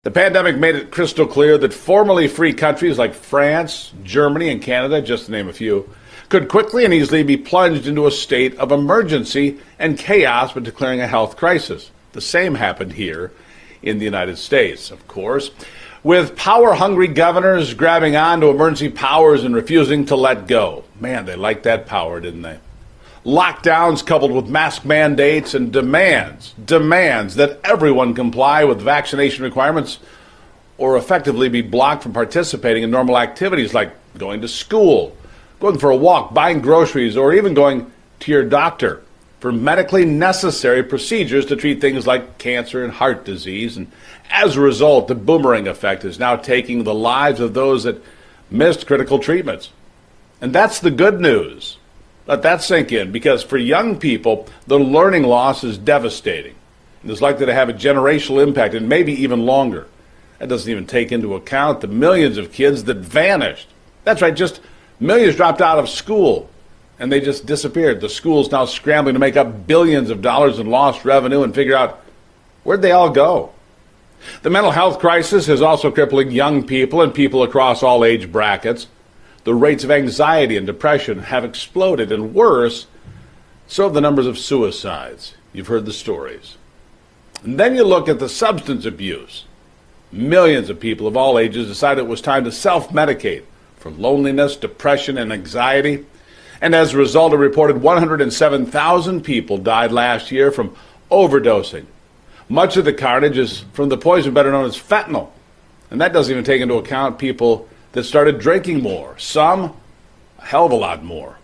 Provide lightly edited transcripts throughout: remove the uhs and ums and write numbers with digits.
The pandemic made it crystal clear that formerly free countries like France, Germany, and Canada, just to name a few, could quickly and easily be plunged into a state of emergency and chaos by declaring a health crisis. The same happened here in the United States, of course, with power-hungry governors grabbing on to emergency powers and refusing to let go. Man, they liked that power, didn't they? Lockdowns coupled with mask mandates and demands that everyone comply with vaccination requirements or effectively be blocked from participating in normal activities like going to school, going for a walk, buying groceries, or even going to your doctor for medically necessary procedures to treat things like cancer and heart disease. And as a result, the boomerang effect is now taking the lives of those that missed critical treatments. And that's the good news. Let that sink in, because for young people, the learning loss is devastating. It is likely to have a generational impact and maybe even longer. That doesn't even take into account the millions of kids that vanished. That's right, just millions dropped out of school, and they just disappeared. The school's now scrambling to make up billions of dollars in lost revenue and figure out where'd they all go. The mental health crisis is also crippling young people and people across all age brackets. The rates of anxiety and depression have exploded, and worse, so have the numbers of suicides. You've heard the stories. And then you look at the substance abuse. Millions of people of all ages decided it was time to self-medicate for loneliness, depression, and anxiety. And as a result, a reported 107,000 people died last year from overdosing. Much of the carnage is from the poison better known as fentanyl. And that doesn't even take into account people that started drinking more, some a hell of a lot more.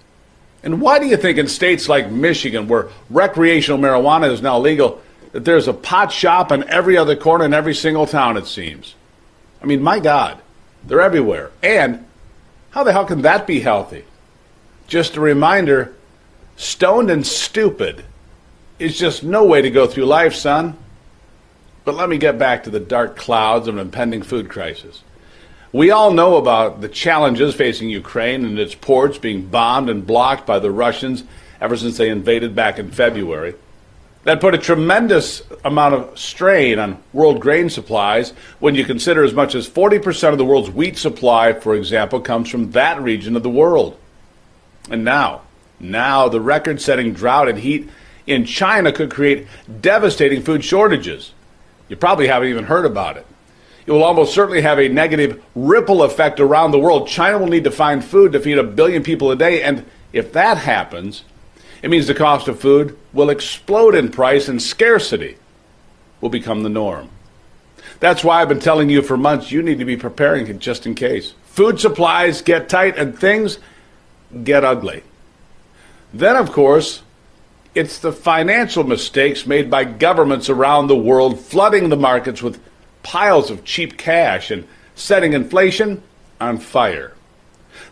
And why do you think in states like Michigan, where recreational marijuana is now legal, that there's a pot shop on every other corner in every single town, it seems? I mean, my God, they're everywhere. And how the hell can that be healthy? Just a reminder, stoned and stupid is just no way to go through life, son. But let me get back to the dark clouds of an impending food crisis. We all know about the challenges facing Ukraine and its ports being bombed and blocked by the Russians ever since they invaded back in February. That put a tremendous amount of strain on world grain supplies when you consider as much as 40% of the world's wheat supply, for example, comes from that region of the world. And now the record-setting drought and heat in China could create devastating food shortages. You probably haven't even heard about it. It will almost certainly have a negative ripple effect around the world. China will need to find food to feed 1 billion people a day, and if that happens, it means the cost of food will explode in price and scarcity will become the norm. That's why I've been telling you for months you need to be preparing just in case. Food supplies get tight and things get ugly. Then, of course, it's the financial mistakes made by governments around the world flooding the markets with piles of cheap cash and setting inflation on fire.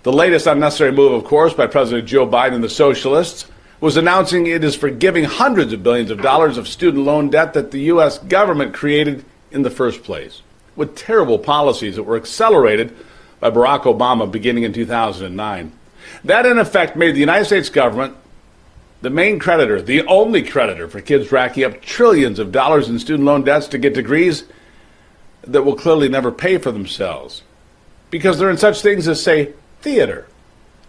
The latest unnecessary move, of course, by President Joe Biden and the Socialists was announcing it is forgiving hundreds of billions of dollars of student loan debt that the U.S. government created in the first place, with terrible policies that were accelerated by Barack Obama beginning in 2009. That, in effect, made the United States government the main creditor, the only creditor for kids racking up trillions of dollars in student loan debts to get degrees that will clearly never pay for themselves, because they're in such things as, say, theater,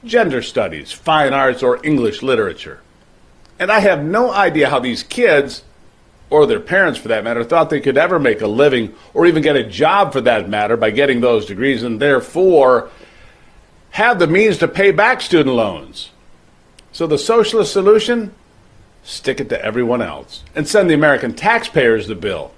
gender studies, fine arts, or English literature. And I have no idea how these kids, or their parents for that matter, thought they could ever make a living or even get a job for that matter by getting those degrees, and therefore have the means to pay back student loans. So the socialist solution? Stick it to everyone else and send the American taxpayers the bill.